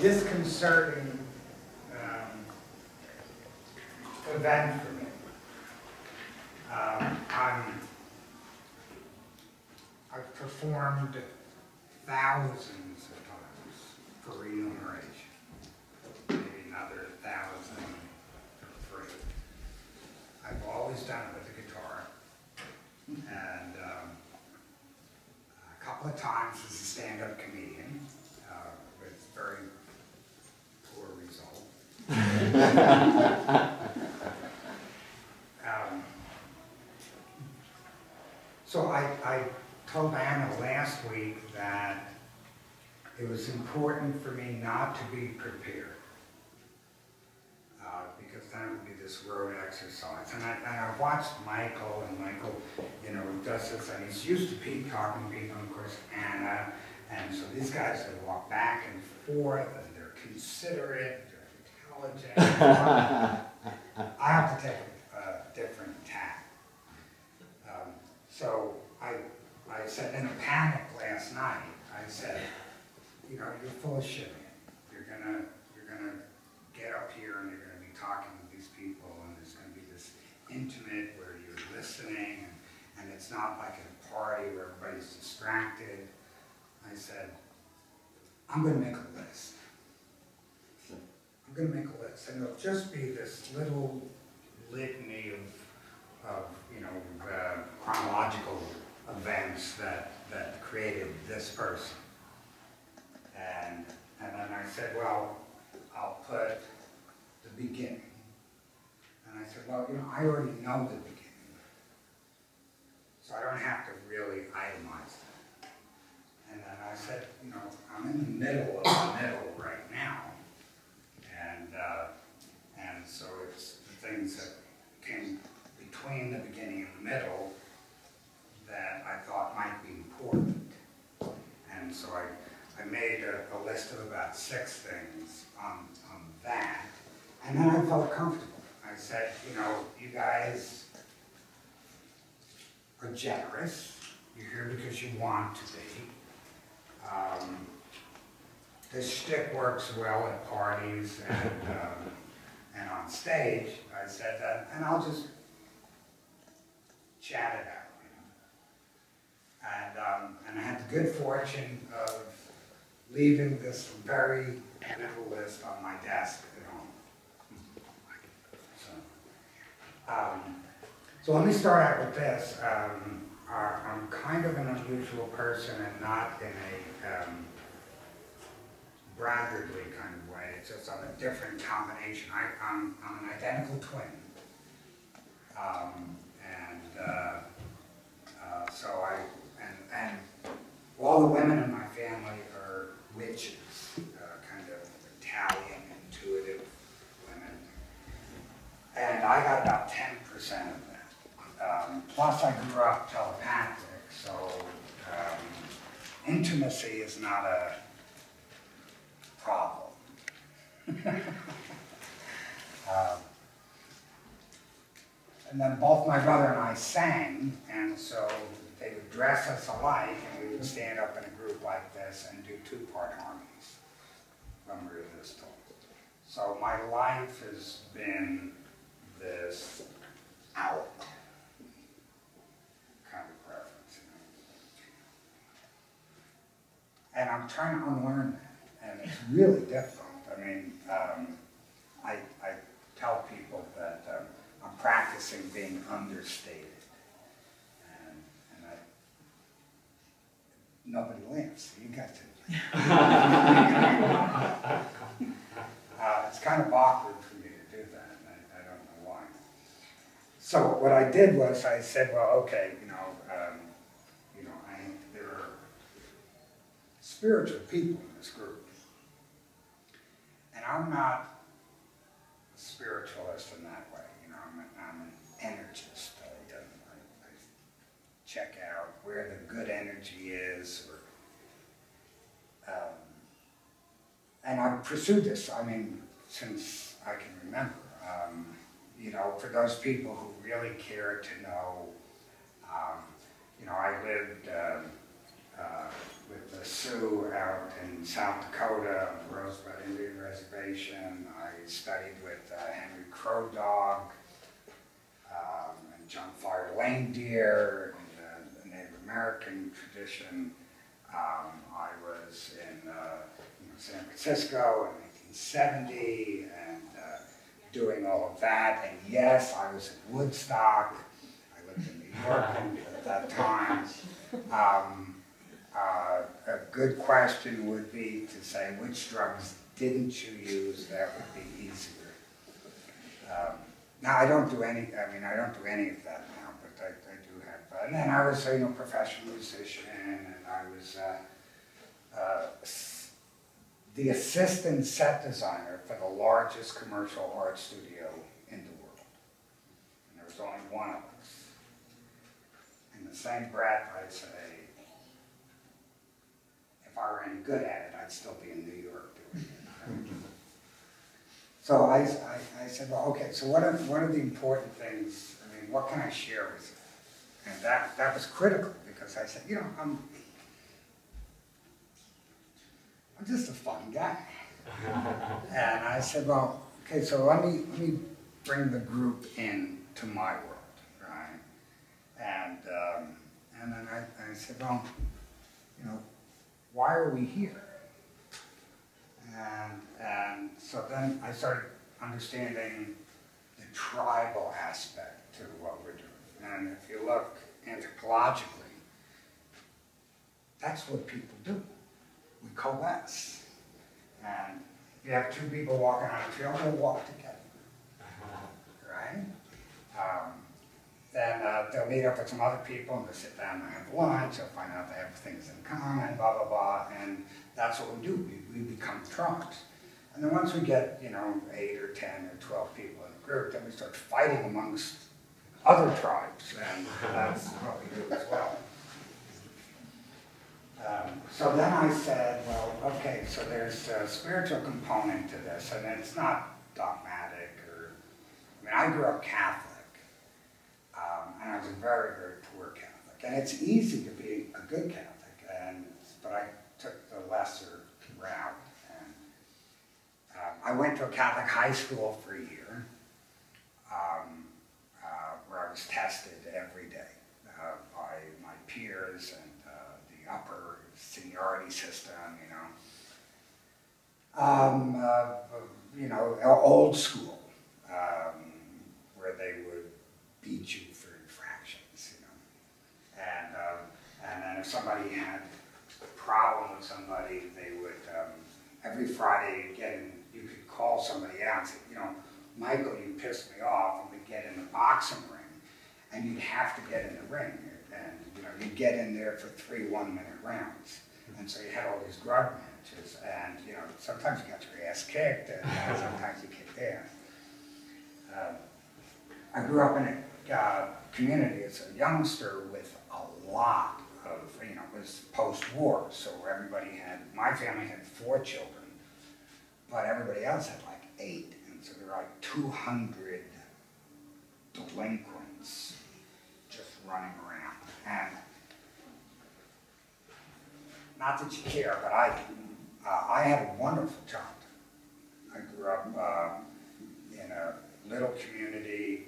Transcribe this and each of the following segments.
disconcerting event for me. I've performed thousands of times for remuneration, maybe another 1,000 for free. I've always done it with the guitar, and a couple of times as a stand-up comedian, with very poor result. So I told Anna last week that it was important for me not to be prepared, because then it would be this road exercise. And I watched Michael, and Michael, you know, does this, and he's used to talking to people, and of course Anna, and so these guys, they walk back and forth, and they're considerate, they're intelligent. I have to take a different tack. So I said, in a panic last night, I said, you know, you're full of shit. You're gonna get up here and you're gonna be talking to these people, and there's gonna be this intimate where you're listening, and it's not like at a party where everybody's distracted. I said, I'm gonna make a list. I'm gonna make a list, and it'll just be this little litany of you know, chronological events that created this person. And then I said, well, I'll put the beginning. And I said, well, you know, I already know the beginning, so I don't have to really itemize that. And then I said, you know, I'm in the middle of the middle right now. And so it's the things that came between the beginning and the middle that I thought might be important. And so I made a list of about 6 things on that. And then I felt comfortable. I said, you know, you guys are generous. You're here because you want to be. This shtick works well at parties and on stage. I said that, and I'll just chat it out, you know. And I had the good fortune of leaving this very little list on my desk at home. So let me start out with this. I'm kind of an unusual person, and not in a braggartly kind of way. It's just on a different combination. I'm an identical twin. And all the women in my family are witches, kind of Italian, intuitive women. And I got about 10% of that. Plus I grew up telepathic, so intimacy is not a problem. And then both my brother and I sang, and so they would dress us alike, and we would stand up in a group like this and do 2-part harmonies when we were this tall. So my life has been this out kind of preference, you know. And I'm trying to unlearn that, and it's really difficult. I mean, I tell people that I'm practicing being understated, and nobody laughs. You got to. It's kind of awkward for me to do that, and I don't know why. So what I did was I said, well, okay, there are spiritual people in this group, and I'm not a spiritualist in that way. You know, I'm an energist. I check out where the good energy is, and I've pursued this, I mean, since I can remember. You know, for those people who really care to know, you know, I lived with the Sioux out in South Dakota, on the Rosebud Indian Reservation. I studied with Henry Crow Dog and John Fire Lane Deer in the Native American tradition. I was in San Francisco in 1970 and doing all of that. And yes, I was in Woodstock. I lived in New York at that time. A good question would be to say, which drugs didn't you use? That would be easier. Now I don't do any. I don't do any of that now, but I do have. And then I was a professional musician, and I was the assistant set designer for the largest commercial art studio in the world. And there was only one of us. In the same breath, I'd say, if I were any good at it, I'd still be in New York doing it. So I said, well, okay, so what are the important things? What can I share with you? And that was critical, because I said, I'm just a fun guy. And I said, well, okay, so let me bring the group into my world, right? And then I said, well, why are we here? And so then I started understanding the tribal aspect to what we're doing. And if you look anthropologically, that's what people do. We coalesce. And if you have two people walking on a trail, they'll walk together, right? Then they'll meet up with some other people and they'll sit down and have lunch, they'll find out they have things in common, blah, blah, blah, and that's what we do. We become tribes. And then once we get, 8 or 10 or 12 people in a group, then we start fighting amongst other tribes, and that's what we do as well. So then I said, well, okay, so there's a spiritual component to this, and it's not dogmatic I grew up Catholic. And I was a very, very poor Catholic. And it's easy to be a good Catholic, but I took the lesser route. And I went to a Catholic high school for a year, where I was tested every day by my peers and the upper seniority system, old school, where they would beat you for infractions, and then if somebody had a problem with somebody, they would, every Friday you could call somebody out and say, Michael, you pissed me off, and we'd get in the boxing ring, and you'd have to get in the ring, and you'd get in there for 3 one-minute rounds, and so you had all these grudge matches, and sometimes you got your ass kicked, and sometimes you kicked ass. I grew up in a community as a youngster with a lot of, it was post-war, so my family had 4 children, but everybody else had like 8, and so there were like 200 delinquents just running around. And not that you care, but I had a wonderful childhood. I grew up in a little community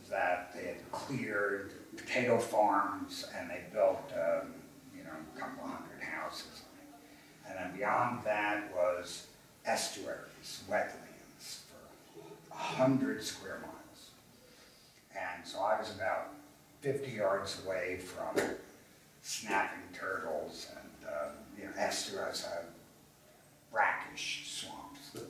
that they had cleared potato farms, and they built a couple hundred houses. And then beyond that was estuaries, wetlands for 100 square miles. And so I was about 50 yards away from snapping turtles and estuaries, brackish swamps.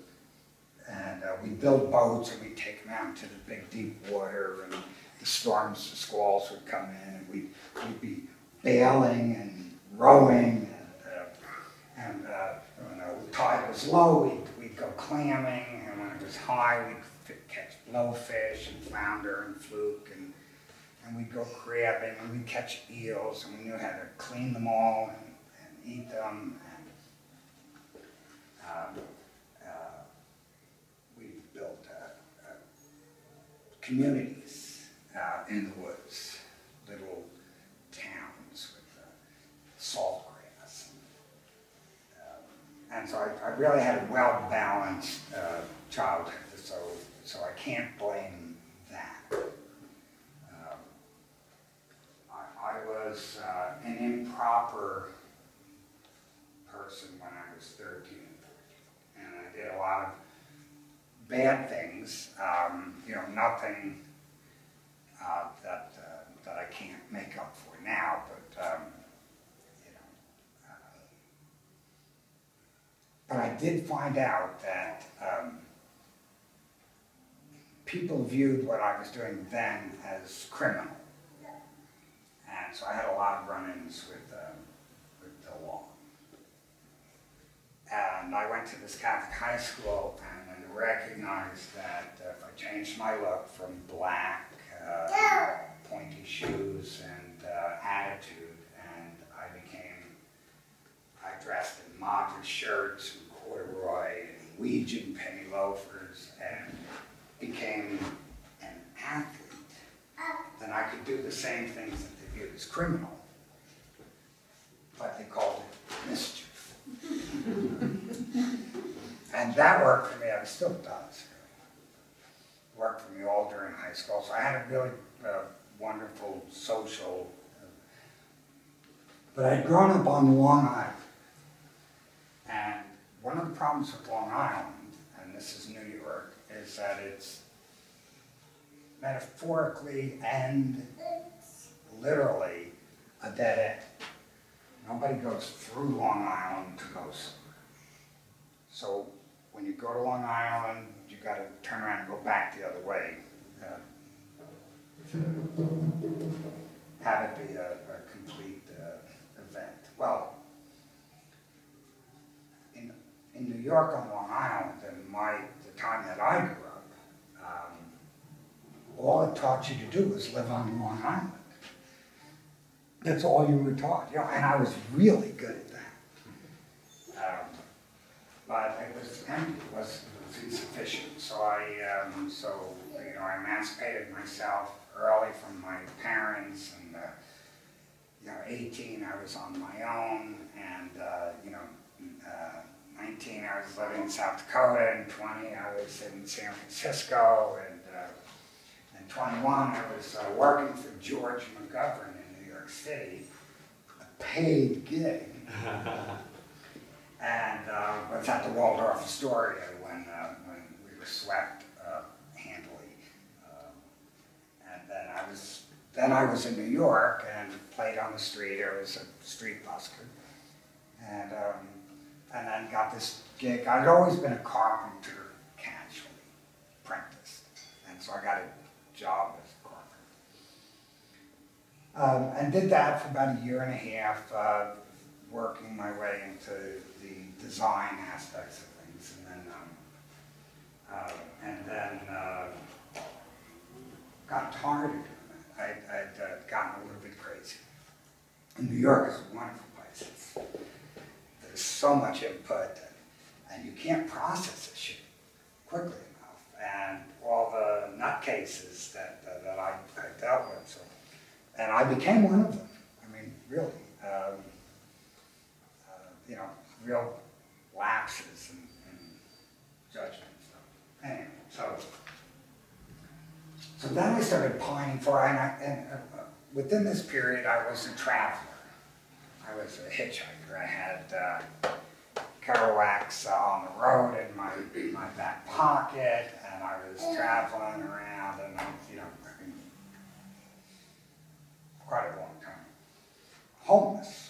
And we built boats, and we'd take them out into the big deep water, and the storms, the squalls would come in, and we'd be bailing and rowing, and when the tide was low, we'd go clamming, and when it was high, we'd catch blowfish and flounder and fluke, and we'd go crabbing, and we'd catch eels, and we knew how to clean them all and eat them. And we built communities in the woods, little towns with salt really had a well-balanced childhood, so I can't blame that. I was an improper person when I was 13 and 14, and I did a lot of bad things, you know, nothing that I can't make up for now, but you know, but I did find out that people viewed what I was doing then as criminal, and so I had a lot of run-ins with the law. And I went to this Catholic high school and I recognized that if I changed my look from black, pointy shoes and attitude, and I dressed in modern shirts and corduroy and Legion penny loafers and became an athlete, then I could do the same things that they viewed as criminal, but they called it mischief. And that worked for me, it still does. It worked for me all during high school, so I had a really wonderful social, but I'd grown up on Long Island. And one of the problems with Long Island, and this is New York, is that it's metaphorically and literally a dead end. Nobody goes through Long Island to go somewhere. So when you go to Long Island, you got to turn around and go back the other way to have it be a complete event. Well, in New York on Long Island, and the time that I grew up, all it taught you to do was live on Long Island. That's all you were taught, you know, and I was really good at that. But it was empty, it was insufficient. So you know, I emancipated myself early from my parents, and you know, 18 I was on my own, and you know, 19 I was living in South Dakota, and 20 I was in San Francisco, and 21 I was working for George McGovern in New York City, a paid gig. And was at the Waldorf Astoria when we were swept handily. And then I was in New York and played on the street. I was a street busker. And then got this gig. I'd always been a carpenter casually, apprenticed. And so I got a job as a carpenter. And did that for about a year and a half, working my way into the design aspects of things, and then got tired of doing it. I'd gotten a little bit crazy. And New York is a wonderful place. There's so much input, and you can't process this shit quickly enough. And all the nutcases that I dealt with, so, and I became one of them. I mean, really. You know, real lapses in judgment. So, anyway, so then I started pining for, and within this period I was a traveler. I was a hitchhiker. I had Kerouac's On the Road in my back pocket, and I was traveling around, and you know, I mean, quite a long time. Homeless.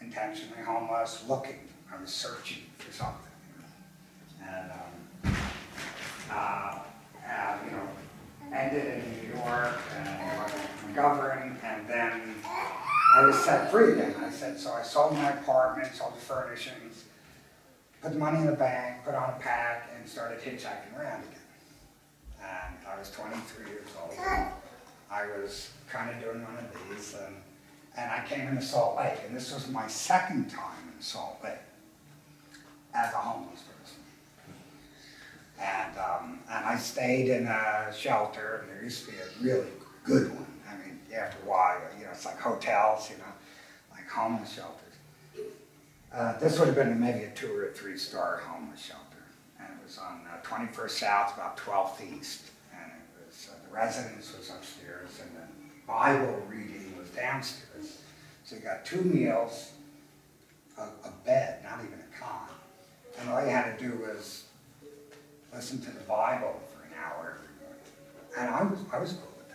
Intentionally homeless, looking. I was searching for something, you know. And you know, ended in New York and McGovern, and then I was set free again. So I sold my apartment, sold the furnishings, put the money in the bank, put on a pack, and started hitchhiking around again. And I was 23 years old. I was kind of doing one of these. And I came into Salt Lake, and this was my second time in Salt Lake as a homeless person. And I stayed in a shelter, and there used to be a really good one. I mean, after a while, you know, it's like hotels, you know, like homeless shelters. This would have been maybe a 2 or 3 star homeless shelter. And it was on 21st South, about 12th East. And it was, the residence was upstairs and the Bible reading was downstairs. So you got 2 meals, a bed, not even a cot. And all you had to do was listen to the Bible for an hour every morning. And I was cool with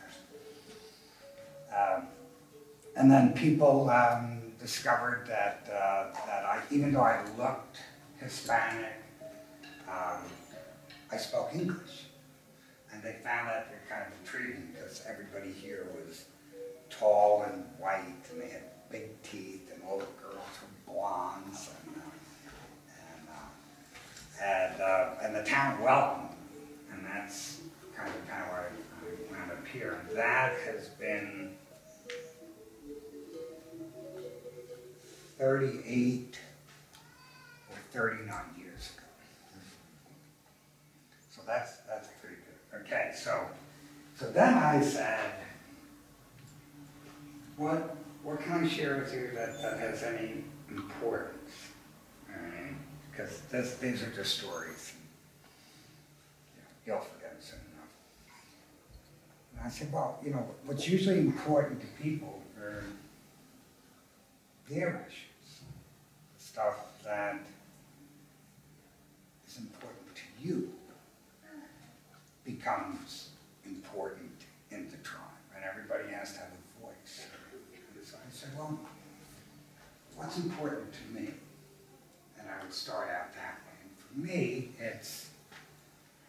that. And then people discovered that, even though I looked Hispanic, I spoke English. And they found that kind of intriguing because everybody here was tall and white and they had big teeth and all the girls were blondes and the town welcomed them. And that's kind of why I wound up here. And that has been 38 or 39 years ago. So that's pretty good. Okay, so then I said, what can I share with you that has any importance? Because these are just stories. You'll forget it soon enough. And I said, well, what's usually important to people are their issues, stuff that is important to you becomes important in the tribe, and everybody has to have a voice. And so I said, well, what's important to me? And I would start out that way. And for me, it's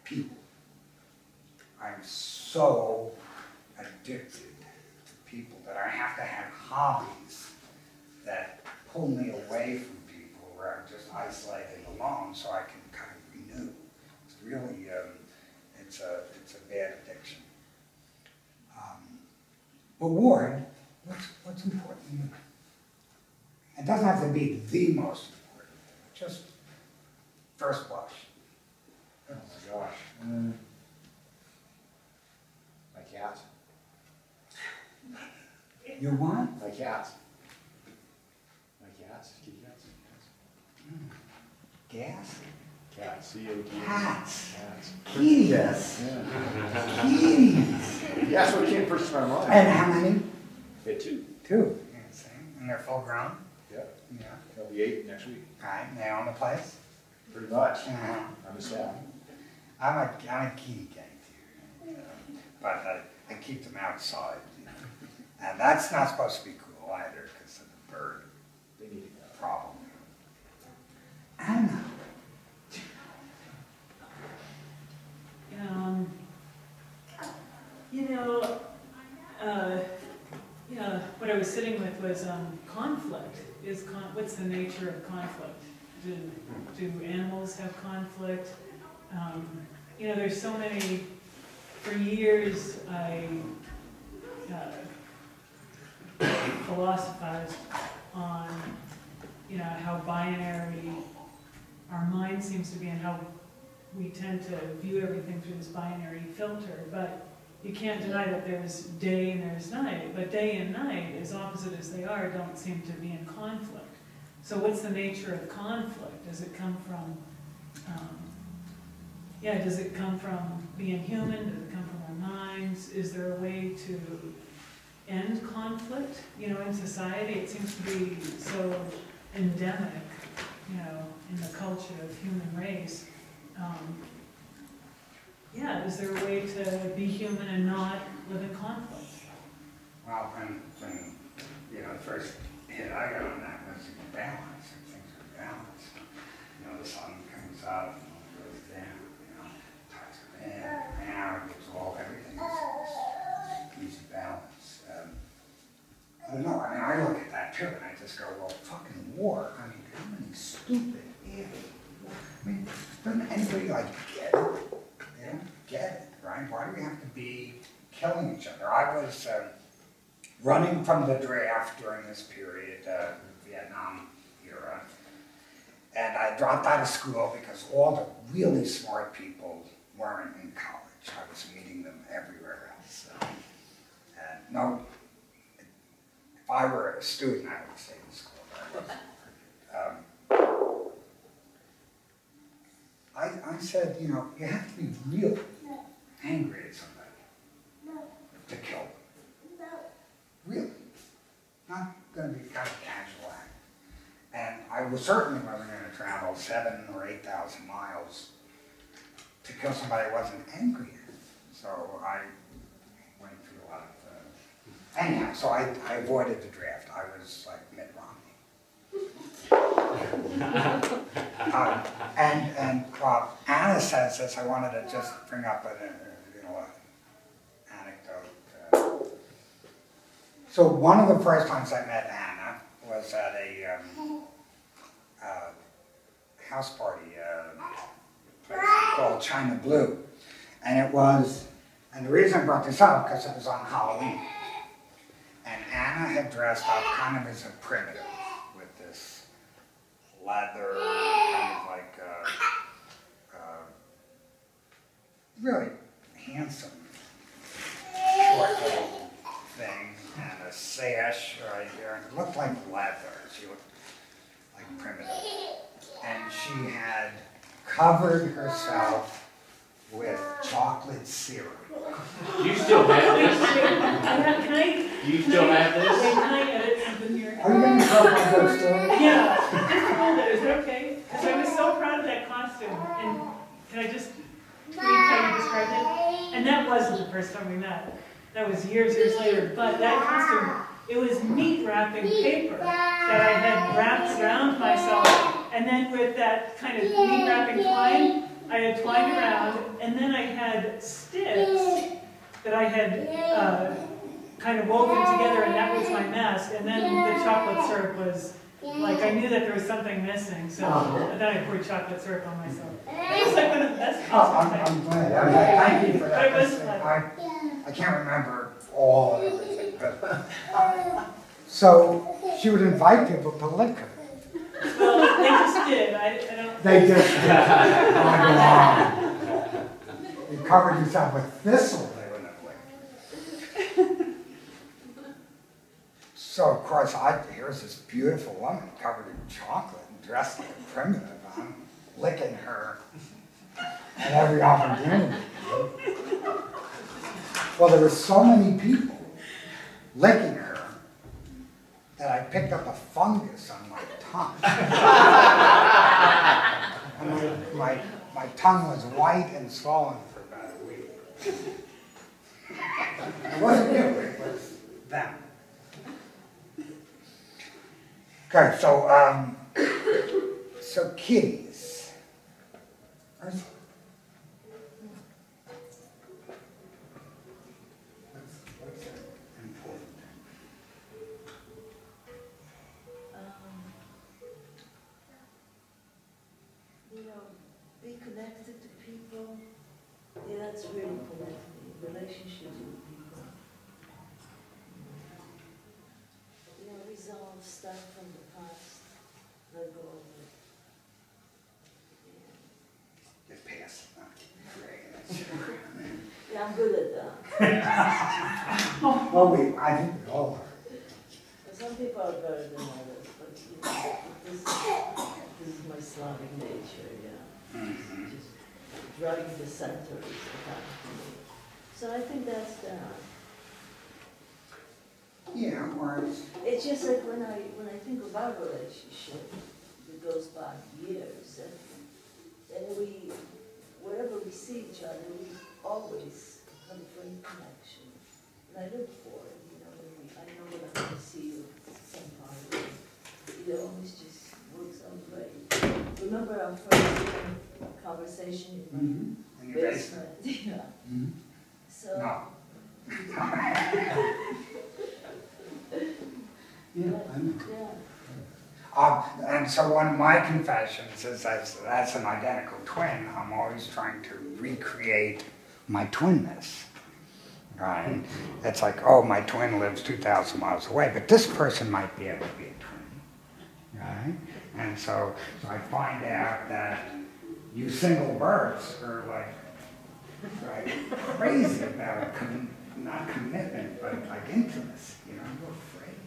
people. I'm so addicted to people that I have to have hobbies that pull me away from people where I'm just isolated alone so I can kind of renew. It's really, it's a bad addiction. But Ward, what's important to you? It doesn't have to be the most important thing, just first blush. Oh my gosh. My cat. Your what? My cat. My cats. Kitty cats. Gas? Cats. C-O-T. Cats. Cats. Kitties. Yeah. Kitties. Yeah, that's what came first to my mind. And how many? Yeah, 2. 2. Yeah, same. And they're full grown? Yeah. Yeah. They'll be 8 next week. Right, and they own the place? Pretty much. Uh-huh. I'm a staff. I'm a kitty gang too, but I keep them outside, and that's not supposed to be cool either because of the bird They need to go. problem. Anna. What I was sitting with was conflict. What's the nature of conflict? Do animals have conflict? There's so many. For years, I philosophized on, how binary our mind seems to be and how we tend to view everything through this binary filter. But you can't deny that there's day and there's night. But day and night, as opposite as they are, don't seem to be in conflict. So what's the nature of conflict? Does it come from, does it come from being human? Does it come from our minds? Is there a way to end conflict? In society, it seems to be so endemic, in the culture of human race. Is there a way to be human and not live in conflict? Well, when the first hit I got on that was balance, and things are balanced. The sun comes up and goes down, tides are in, now it gets everything is easy balance. I don't know, I look at that too, and I just go, well, fucking war. How many stupid idiots. Doesn't anybody get it? They don't get it, right? Why do we have to be killing each other? I was running from the draft during this period, Vietnam era, and I dropped out of school because all the really smart people weren't in college. I was meeting them everywhere else. And if I were a student, I would stay in school. I said, you know, you have to be real angry at somebody to kill them. Really. Not going to be kind of casual act. And I certainly wasn't going to travel 7,000 or 8,000 miles to kill somebody I wasn't angry at. So I went through a lot of, anyhow, so I avoided the draft. I was like Mitt Romney. And Anna says this, I wanted to just bring up an anecdote. So one of the first times I met Anna was at a house party, place called China Blue. And the reason I brought this up, because it was on Halloween. And Anna had dressed up kind of as a primitive with this leather, kind of like really handsome short little thing, and a sash right here, and it looked like leather. She looked like primitive. And she had covered herself with chocolate syrup. Do you still have this? Do you still have this? Wait, can I edit something here? Are you going to tell my good story? Yeah, just a little bit, is it okay? Because I was so proud of that costume, and can I just read how you described it? And that wasn't the first time we met. That was years later, but that costume, it was meat wrapping paper that I had wrapped around myself, and then with that kind of meat wrapping twine, I had twined around, and then I had sticks that I had kind of woven together, and that was my mask. And then the chocolate syrup was, like, I knew that there was something missing, so then I poured chocolate syrup on myself. It was like one of the best costumes. I'm glad. Thank you for that. But it was fun. I can't remember all of everything, but so she would invite people to lick her. Well, they just did. I don't. They just did. Oh, wow. You covered yourself with thistle, they wouldn't have licked. So of course, here's this beautiful woman covered in chocolate and dressed like a primitive. I'm licking her at every opportunity. Well, there were so many people licking her that I picked up a fungus on my tongue. And my tongue was white and swollen for about a week. It wasn't you, it was them. Okay, so kitties. What's important? Be connected to people. Yeah, that's really important. Relationships with people. Resolve stuff from the past. Let go of it. Just pass. Yeah, I'm good at that. Well, I think we all are. Some people are better than others, but this is my Slavic nature, yeah. Mm-hmm. Just drugging the center is the kind for me. So I think that's that. Yeah, or It's just like when I think of our relationship, it goes back years, and wherever we see each other, we always have a great connection. And I look for it, I know when I'm going to see you sometime. It always just works out great. Remember our first conversation in in my your basement. basement? Yeah. Mm-hmm. So. No. Yeah, I know. Yeah. And so one of my confessions is as an identical twin, I'm always trying to recreate my twinness. Right? It's like, oh, my twin lives 2,000 miles away, but this person might be able to be a twin. Right? And so I find out that you single births are like crazy about not commitment, but like intimacy. You're afraid.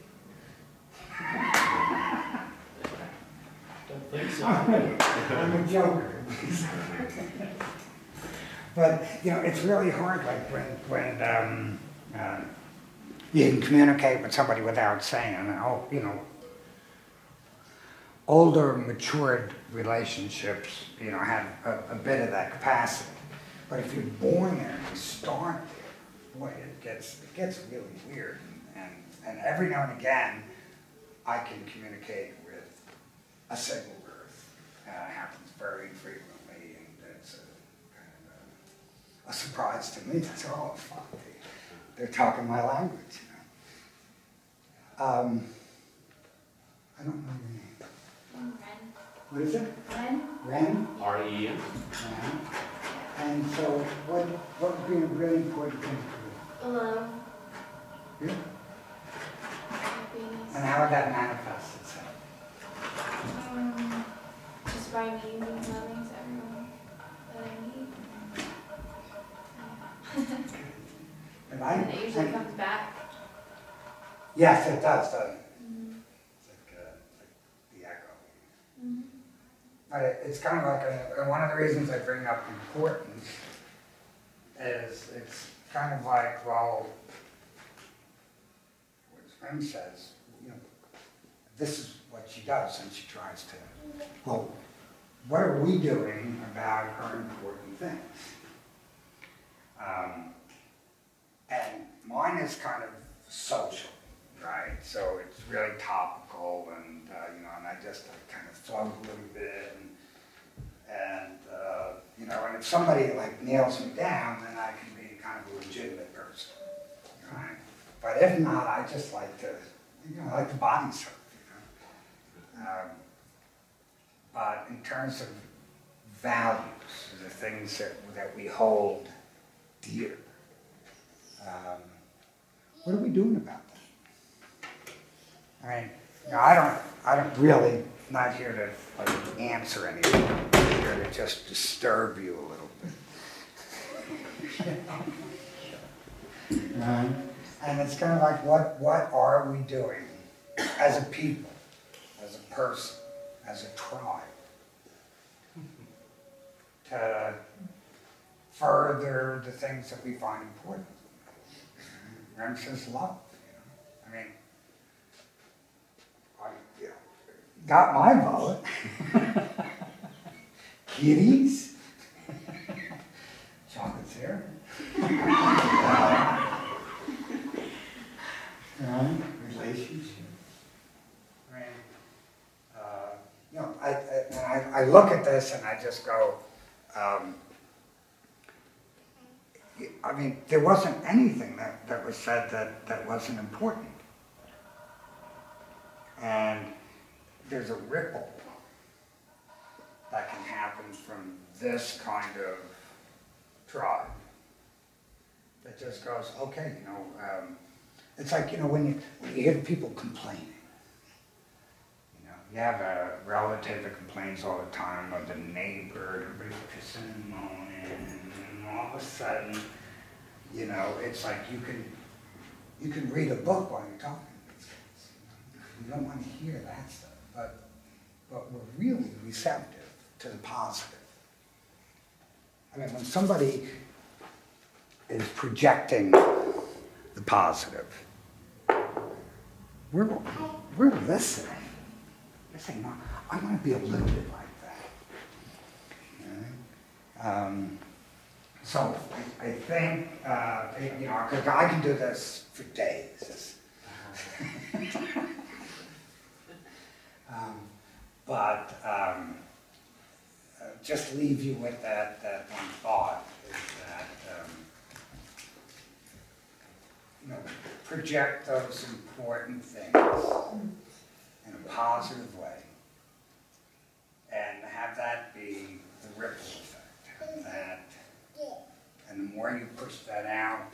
Don't think so. I'm a joker. But, you know, it's really hard, like when you can communicate with somebody without saying, oh, you know, older, matured relationships, you know, have a bit of that capacity. But if you're born there and you start there, boy, it gets really weird. And every now and again, I can communicate with a single birth. It happens very frequently, and it's kind of a surprise to me. That's all. Fuck, they're talking my language. You know? I don't know your name. Ren. What is it? Ren. Ren? R-E-N. And so, what would be a really important thing for The love. you? Yeah. Happiness. And how would that manifest itself? Just by me being loving to everyone that I meet. And And it usually comes back. Yes, it does, doesn't it? Mm-hmm. It's like the echo. Mm-hmm. But it's kind of like, and one of the reasons I bring up importance is it's kind of like, well, what Ren says, you know, this is what she does, and she tries to, well, what are we doing about her important things? And mine is kind of social, right? So it's really topical, and you know, and I just kind of float a little bit, and you know, and if somebody like nails me down, then I can be kind of a legitimate person, right? But if not, I just like to, you know, I like to body surf, you know. But in terms of values, the things that we hold dear, what are we doing about that? I mean, you know, I don't really, not here to like answer anything. I'm here to just disturb you a little bit. And it's kind of like, what are we doing as a people, as a person, as a tribe, to further the things that we find important? Ren says love, you know. I mean, you know, got my vote. Kitties, chocolate's here. Relationship. I mean, you know, I look at this and I just go, I mean, there wasn't anything that was said that wasn't important. And there's a ripple that can happen from this kind of tribe that just goes, okay, you know, it's like, you know, when you hear people complaining, you know, you have a relative that complains all the time, or the neighbor, everybody's pissing and moaning, and all of a sudden, you know, it's like you can read a book while you're talking to these kids. You know? You don't want to hear that stuff, but we're really receptive to the positive. I mean, when somebody is projecting the positive, we're listening. We're saying, no, I want to be a little bit like that. So I think, you know, because I can do this for days. Just leave you with that one thought, is that, you know, project those important things in a positive way, and have that be the ripple effect. And the more you push that out,